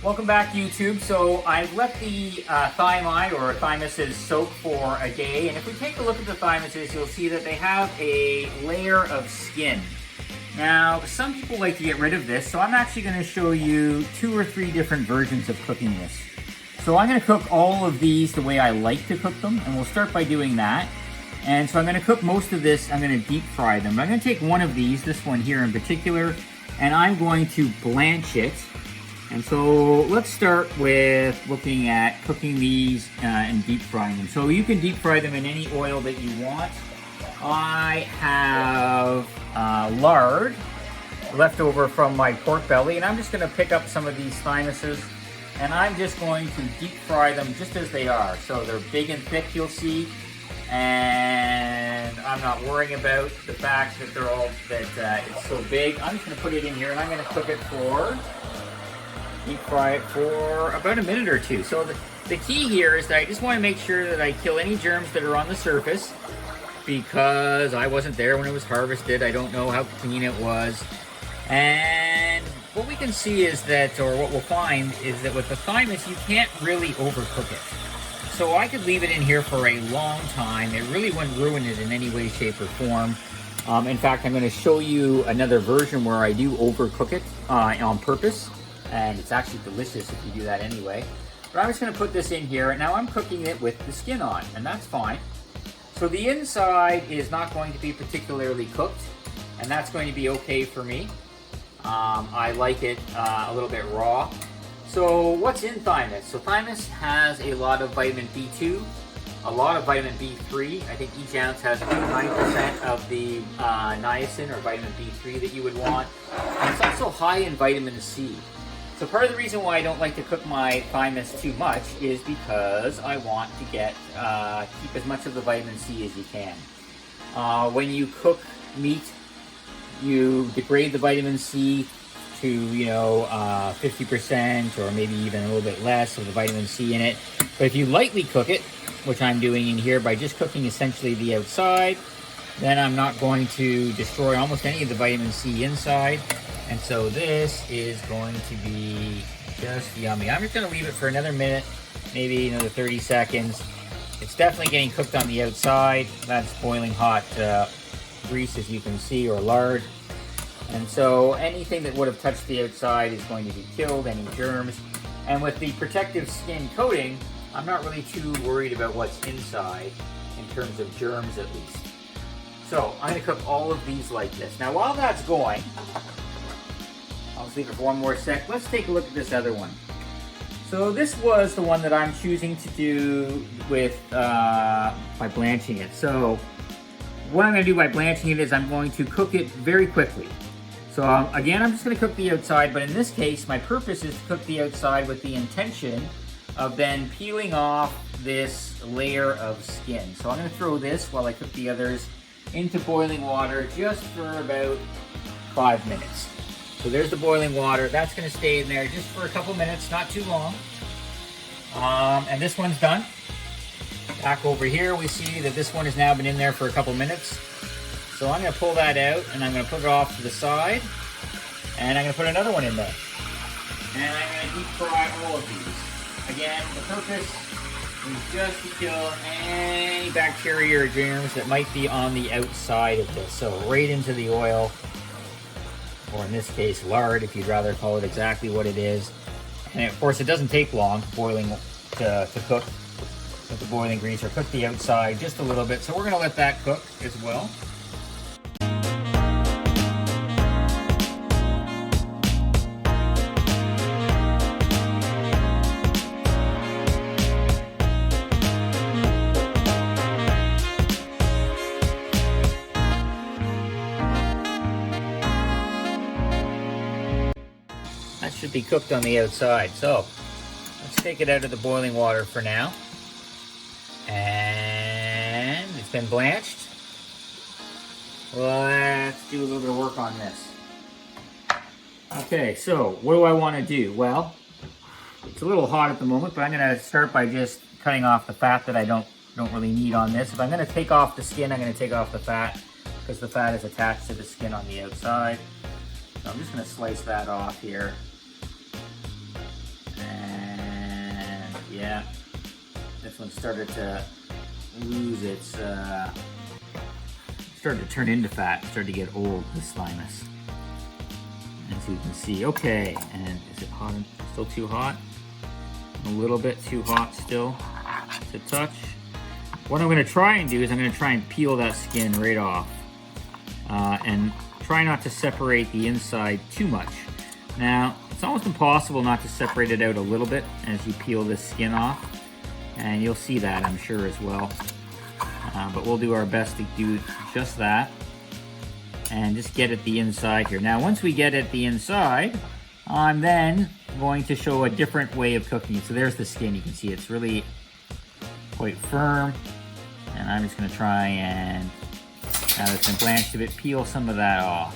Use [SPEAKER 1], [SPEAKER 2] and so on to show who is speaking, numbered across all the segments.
[SPEAKER 1] Welcome back, YouTube. So I've let the thymi or thymuses soak for a day, and if we take a look at the thymuses, you'll see that they have a layer of skin. Now, some people like to get rid of this, so I'm actually going to show you 2 or 3 different versions of cooking this. So I'm going to cook all of these the way I like to cook them, and we'll start by doing that. And so I'm going to cook most of this, I'm going to deep fry them. I'm going to take one of these, this one here in particular, and I'm going to blanch it. And so let's start with looking at cooking these and deep frying them. So you can deep fry them in any oil that you want. I have lard left over from my pork belly, and I'm just going to pick up some of these thymuses, and I'm just going to deep fry them just as they are. So they're big and thick, you'll see, and I'm not worrying about the fact that they're all it's so big. I'm just going to put it in here, and I'm going to cook it for deep fry it for about a minute or 2. So the key here is that I just want to make sure that I kill any germs that are on the surface, because I wasn't there when it was harvested. I don't know how clean it was. And what we can see is that, or what we'll find, is that with the thymus, you can't really overcook it. So I could leave it in here for a long time. It really wouldn't ruin it in any way, shape, or form. In fact, I'm going to show you another version where I do overcook it on purpose. And it's actually delicious if you do that anyway. But I'm just going to put this in here. And now I'm cooking it with the skin on, and that's fine. So the inside is not going to be particularly cooked, and that's going to be okay for me. I like it a little bit raw. So what's in thymus? So thymus has a lot of vitamin B2, a lot of vitamin B3. I think each ounce has about 9% of the niacin or vitamin B3 that you would want. And it's also high in vitamin C. So part of the reason why I don't like to cook my thymus too much is because I want to get keep as much of the vitamin C as you can. When you cook meat, you degrade the vitamin C to 50% or maybe even a little bit less of the vitamin C in it. But if you lightly cook it, which I'm doing in here by just cooking essentially the outside, then I'm not going to destroy almost any of the vitamin C inside. And so this is going to be just yummy. I'm just going to leave it for another minute, maybe another 30 seconds. It's definitely getting cooked on the outside. That's boiling hot grease, as you can see, or lard. And so anything that would have touched the outside is going to be killed, any germs. And with the protective skin coating, I'm not really too worried about what's inside in terms of germs, at least. So I'm going to cook all of these like this. Now while that's going, I'll just leave it for one more sec. Let's take a look at this other one. So this was the one that I'm choosing to do with by blanching it. So what I'm going to do by blanching it is I'm going to cook it very quickly. So again, I'm just going to cook the outside, but in this case, my purpose is to cook the outside with the intention of then peeling off this layer of skin. So I'm going to throw this while I cook the others into boiling water just for about 5 minutes. So there's the boiling water. That's going to stay in there just for a couple minutes, not too long. And this one's done. Back over here, we see that this one has now been in there for a couple minutes. So I'm going to pull that out, and I'm going to put it off to the side. And I'm going to put another one in there. And I'm going to deep fry all of these. Again, the purpose is just to kill any bacteria or germs that might be on the outside of this. So right into the oil, or in this case, lard, if you'd rather call it exactly what it is. And of course, it doesn't take long boiling to cook with the boiling grease, or cook the outside just a little bit. So we're going to let that cook as well. That should be cooked on the outside. So let's take it out of the boiling water for now. And it's been blanched. Let's do a little bit of work on this. Okay, so what do I want to do? Well, it's a little hot at the moment, but I'm going to start by just cutting off the fat that I don't really need on this. If I'm going to take off the skin, I'm going to take off the fat, because the fat is attached to the skin on the outside. So I'm just going to slice that off here. Yeah, this one started to lose its, started to turn into fat, started to get old, this thymus. As you can see, okay, and is it hot? Still too hot? A little bit too hot still to touch. What I'm gonna try and do is I'm gonna try and peel that skin right off. And try not to separate the inside too much. Now, it's almost impossible not to separate it out a little bit as you peel this skin off. And you'll see that, I'm sure, as well. But we'll do our best to do just that. And just get at the inside here. Now, once we get at the inside, I'm then going to show a different way of cooking it. So there's the skin. You can see it's really quite firm. And I'm just gonna try and, now that it's been blanched a bit, peel some of that off.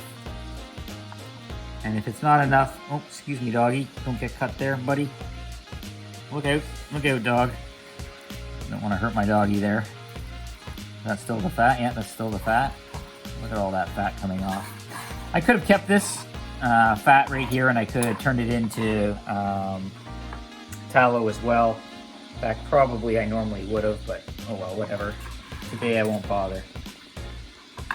[SPEAKER 1] And if it's not enough, oh, excuse me, doggy. Don't get cut there, buddy. Look out, dog. Don't want to hurt my doggy there. That's still the fat? Yeah, that's still the fat. Look at all that fat coming off. I could have kept this fat right here, and I could have turned it into tallow as well. In fact, probably I normally would have, but oh well, whatever. Today I won't bother.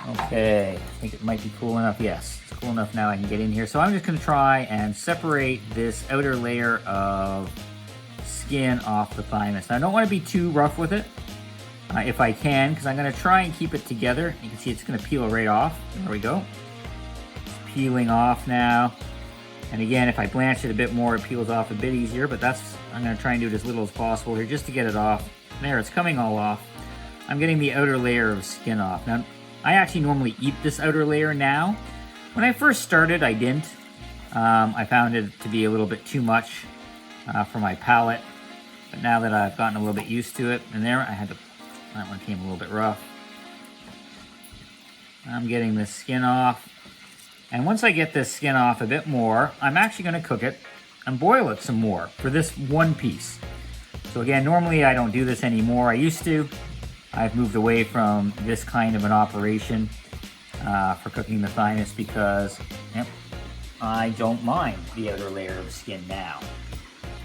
[SPEAKER 1] Okay, I think it might be cool enough. Yes, it's cool enough now I can get in here. So I'm just gonna try and separate this outer layer of skin off the thymus. Now I don't wanna be too rough with it, if I can, because I'm gonna try and keep it together. You can see it's gonna peel right off. There we go. It's peeling off now. And again, if I blanch it a bit more, it peels off a bit easier, but I'm gonna try and do it as little as possible here just to get it off. There, it's coming all off. I'm getting the outer layer of skin off. Now, I actually normally eat this outer layer now. When I first started, I didn't. I found it to be a little bit too much for my palate. But now that I've gotten a little bit used to it, and there, that one came a little bit rough. I'm getting this skin off. And once I get this skin off a bit more, I'm actually gonna cook it and boil it some more for this one piece. So again, normally I don't do this anymore. I used to. I've moved away from this kind of an operation for cooking the thymus because I don't mind the outer layer of skin now.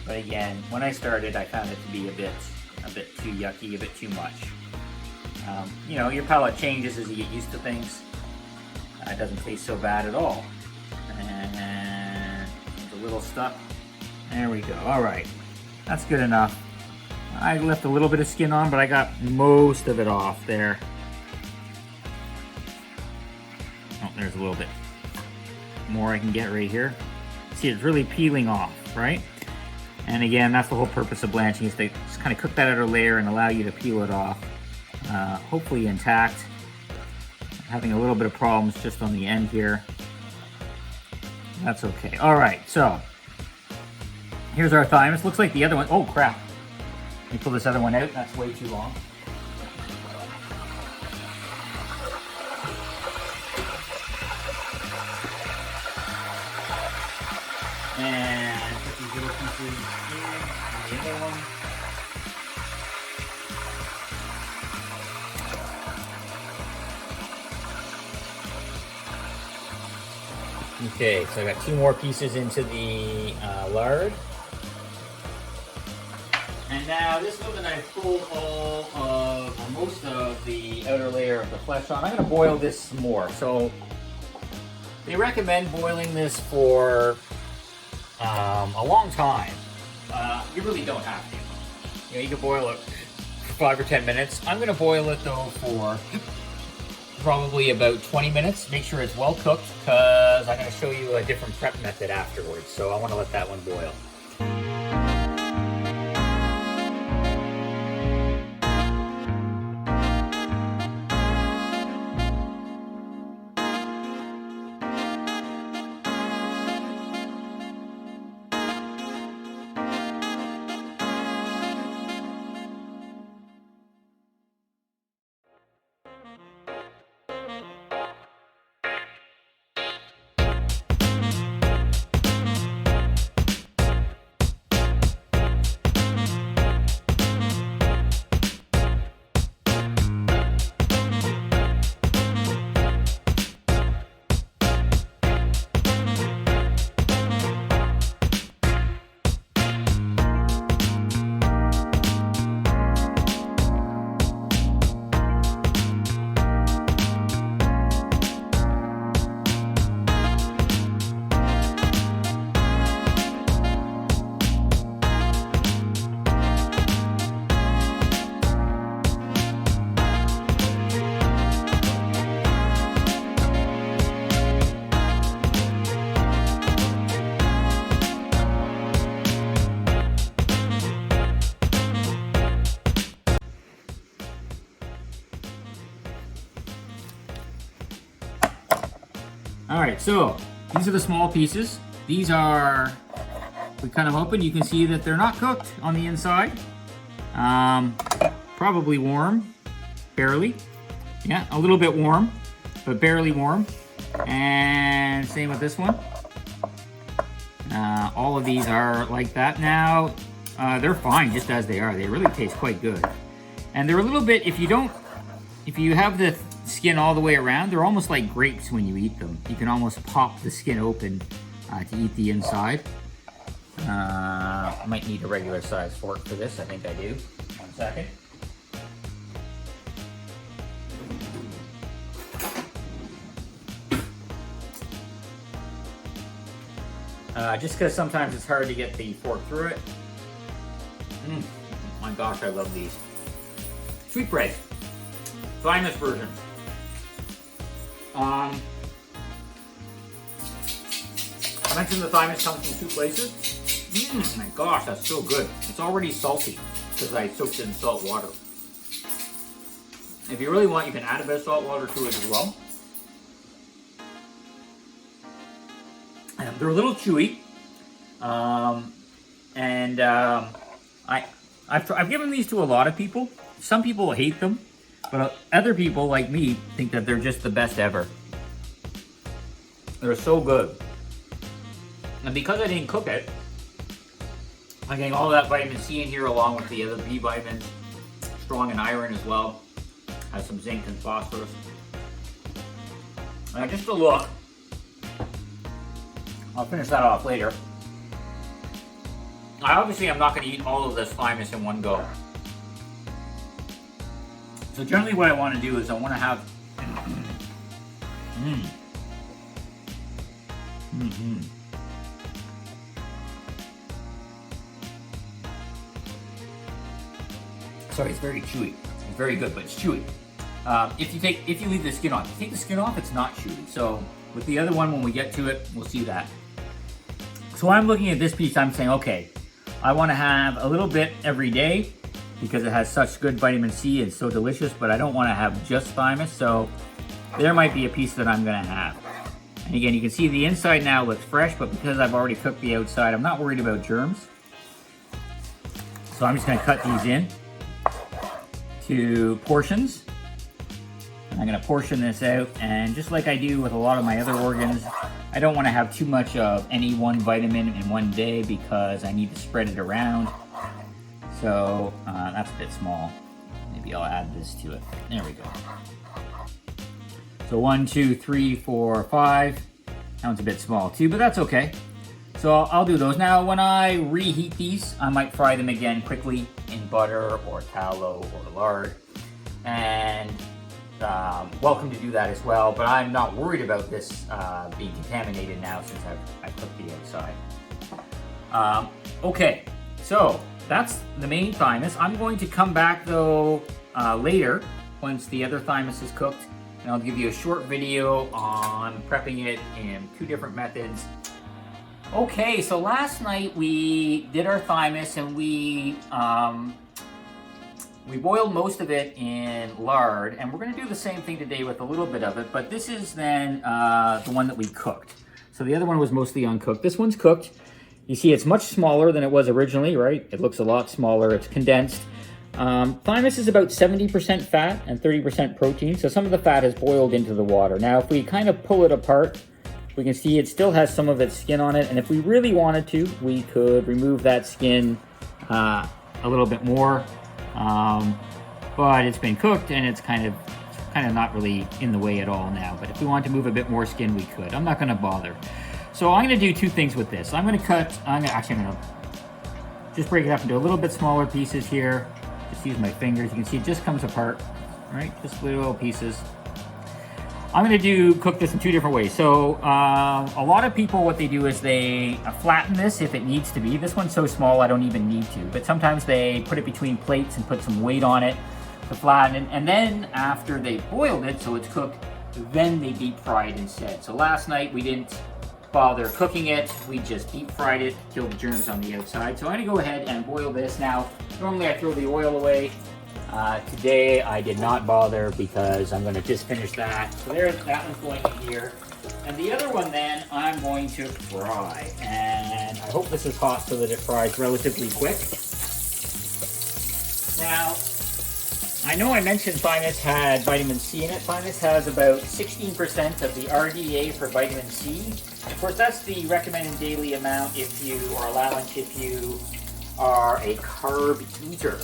[SPEAKER 1] But again, when I started, I found it to be a bit too yucky, a bit too much. You know, your palate changes as you get used to things. It doesn't taste so bad at all. And a little stuck. There we go. All right, that's good enough. I left a little bit of skin on, but I got most of it off there. Oh, there's a little bit more I can get right here. See, it's really peeling off, right? And again, that's the whole purpose of blanching, is to just kind of cook that outer layer and allow you to peel it off. Hopefully intact. Having a little bit of problems just on the end here. That's okay. All right, so here's our thymus. Looks like the other one, oh crap. Let me pull this other one out, that's way too long. And put these little pieces in the other one. Okay, so I got 2 more pieces into the lard. And now this one that I've pulled all of, or most of the outer layer of the flesh on, I'm gonna boil this some more. So they recommend boiling this for a long time. You really don't have to. You know, you can boil it for 5 or 10 minutes. I'm gonna boil it though for probably about 20 minutes. Make sure it's well cooked, because I'm gonna show you a different prep method afterwards. So I wanna let that one boil. All right, so these are the small pieces. These are, we kind of open, you can see that they're not cooked on the inside. Probably warm, barely. Yeah, a little bit warm, but barely warm. And same with this one. All of these are like that now. They're fine just as they are. They really taste quite good. And they're a little bit, if you have the skin all the way around, they're almost like grapes when you eat them. You can almost pop the skin open to eat the inside. I might need a regular size fork for this. I think I do. 1 second. Just because sometimes it's hard to get the fork through it. My gosh, I love these. Sweetbreads. Thymus version. I mentioned the Thymus comes from 2 places. My gosh, that's so good. It's already salty because I soaked it in salt water. If you really want, you can add a bit of salt water to it as well. They're a little chewy. I've given these to a lot of people. Some people hate them, but other people like me think that they're just the best ever. They're so good. And because I didn't cook it, I'm getting all that vitamin C in here along with the other B vitamins, strong in iron as well, has some zinc and phosphorus. And just a look, I'll finish that off later. Obviously, I'm not going to eat all of this Thymus in one go. So generally what I want to do is I want to have... Sorry, it's very chewy. It's very good, but it's chewy. If you leave the skin off, if you take the skin off, it's not chewy. So with the other one, when we get to it, we'll see that. So I'm looking at this piece, I'm saying, okay, I want to have a little bit every day because it has such good vitamin C. It's so delicious, but I don't want to have just Thymus. So there might be a piece that I'm going to have. And again, you can see the inside now looks fresh, but because I've already cooked the outside, I'm not worried about germs. So I'm just going to cut these in to portions. I'm going to portion this out, and just like I do with a lot of my other organs, I don't want to have too much of any one vitamin in one day because I need to spread it around. So that's a bit small. Maybe I'll add this to it. There we go. So 1, 2, 3, 4, 5. That one's a bit small too, but that's okay. So I'll do those. Now when I reheat these, I might fry them again quickly in butter or tallow or lard. And welcome to do that as well, but I'm not worried about this being contaminated now since I've cooked the outside. Okay, so that's the main Thymus. I'm going to come back though later once the other Thymus is cooked, and I'll give you a short video on prepping it in 2 different methods. Okay, so last night we did our Thymus and we boiled most of it in lard, and we're going to do the same thing today with a little bit of it, but this is then the one that we cooked. So the other one was mostly uncooked. This one's cooked. You see it's much smaller than it was originally, right? It looks a lot smaller. It's condensed. Thymus is about 70% fat and 30% protein, so some of the fat has boiled into the water. Now, if we kind of pull it apart, we can see it still has some of its skin on it, and if we really wanted to, we could remove that skin a little bit more. But it's been cooked and it's kind of not really in the way at all now. But if we want to move a bit more skin, we could. I'm not going to bother. So I'm going to do 2 things with this. I'm going to just break it up into a little bit smaller pieces here. Just use my fingers. You can see it just comes apart, right? Just little pieces. I'm going to cook this in 2 different ways. So a lot of people, what they do is they flatten this if it needs to be. This one's so small I don't even need to. But sometimes they put it between plates and put some weight on it to flatten it. And then after they boiled it, so it's cooked, then they deep fry it instead. So last night we didn't bother cooking it. We just deep fried it, killed the germs on the outside. So I'm going to go ahead and boil this. Now, normally I throw the oil away. Today I did not bother because I'm going to just finish that. So there's that one's going in here. And the other one then I'm going to fry. And I hope this is hot so that it fries relatively quick. Now, I know I mentioned Thymus had vitamin C in it. Thymus has about 16% of the RDA for vitamin C. Of course, that's the recommended daily amount if you, or allowance if you are a carb eater.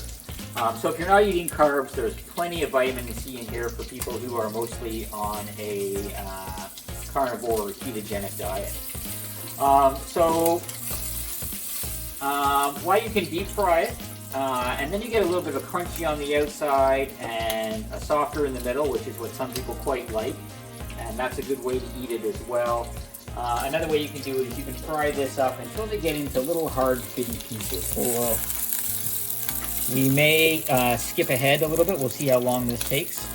[SPEAKER 1] So if you're not eating carbs, there's plenty of vitamin C in here for people who are mostly on a carnivore or ketogenic diet. Why you can deep fry it, and then you get a little bit of a crunchy on the outside and a softer in the middle, which is what some people quite like, and that's a good way to eat it as well. Another way you can do it is you can fry this up until they get into little hard bitty pieces. So we may skip ahead a little bit. We'll see how long this takes.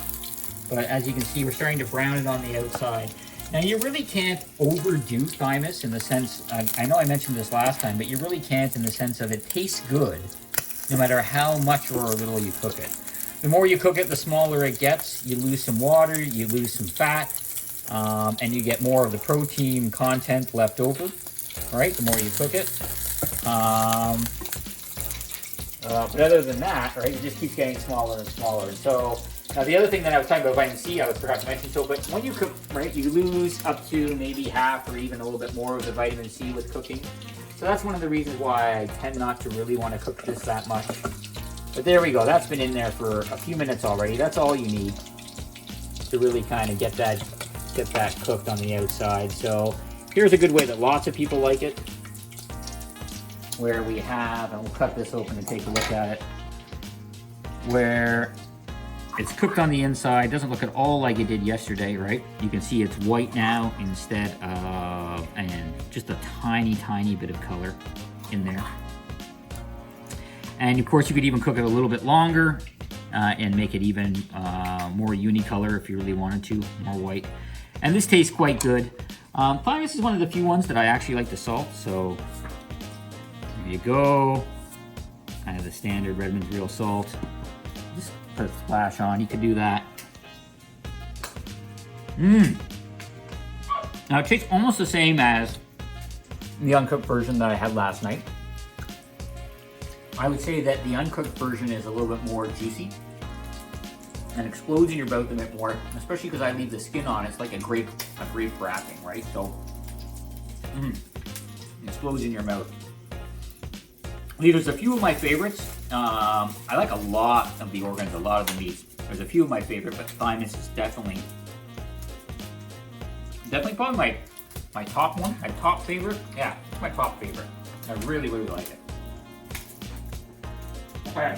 [SPEAKER 1] But as you can see, we're starting to brown it on the outside. Now, you really can't overdo Thymus in the sense, I know I mentioned this last time, but you really can't in the sense of it tastes good no matter how much or little you cook it. The more you cook it, the smaller it gets. You lose some water, you lose some fat, and you get more of the protein content left over, right? The more you cook it. But other than that, right, it just keeps getting smaller and smaller. And so, now the other thing that I was talking about vitamin C, I forgot to mention, but when you cook, right, you lose up to maybe half or even a little bit more of the vitamin C with cooking. So that's one of the reasons why I tend not to really want to cook this that much. But there we go, that's been in there for a few minutes already. That's all you need to really kind of get that cooked on the outside. So here's a good way that lots of people like it, where we have, and we'll cut this open and take a look at it, where it's cooked on the inside. Doesn't look at all like it did yesterday, right? You can see it's white now instead of, and just a tiny, tiny bit of color in there. And of course, you could even cook it a little bit longer and make it even more unicolor if you really wanted to, more white. And this tastes quite good. Thymus is one of the few ones that I actually like to salt, so there you go. Kind of the standard Redmond's Real Salt. Just put a splash on. You could do that. Now it tastes almost the same as the uncooked version that I had last night. I would say that the uncooked version is a little bit more juicy and explodes in your mouth a bit more, especially because I leave the skin on. It's like a grape wrapping, right? So, it explodes in your mouth. There's a few of my favorites. I like a lot of the organs, a lot of the meats. There's a few of my favorite, but Thymus is definitely probably my top one, my top favorite. Yeah, it's my top favorite. I really, really like it. Okay.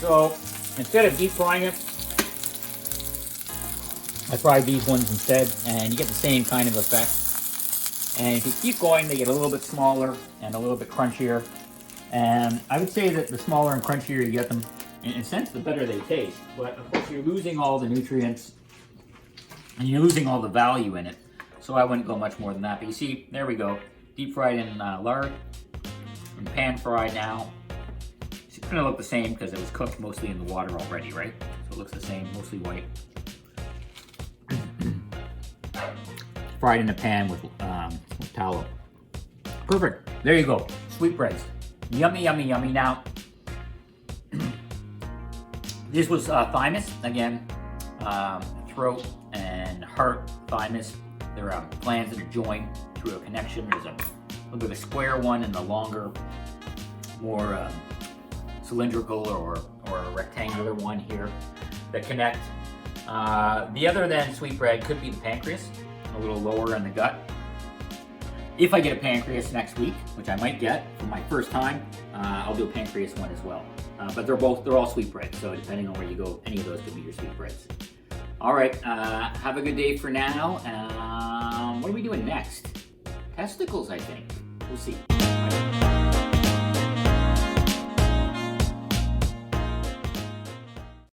[SPEAKER 1] So instead of deep frying it, I fried these ones instead, and you get the same kind of effect. And if you keep going, they get a little bit smaller and a little bit crunchier. And I would say that the smaller and crunchier you get them, in a sense, the better they taste. But of course, you're losing all the nutrients and you're losing all the value in it. So I wouldn't go much more than that. But you see, there we go. Deep fried in lard and pan fried now. It's going to look the same because it was cooked mostly in the water already, right? So it looks the same, mostly white. Fried in a pan with tallow. Perfect. There you go. Sweetbreads. Yummy, yummy, yummy. Now, this was Thymus. Again, throat and heart Thymus. They're glands that are joined through a connection. There's a little bit of a square one and the longer, more cylindrical or a rectangular one here that connect. The other than sweetbread could be the pancreas, a little lower in the gut. If I get a pancreas next week, which I might get for my first time, I'll do a pancreas one as well. But they're all sweetbreads, so depending on where you go, any of those could be your sweetbreads. All right, have a good day for now. What are we doing next? Testicles, I think. We'll see. Bye.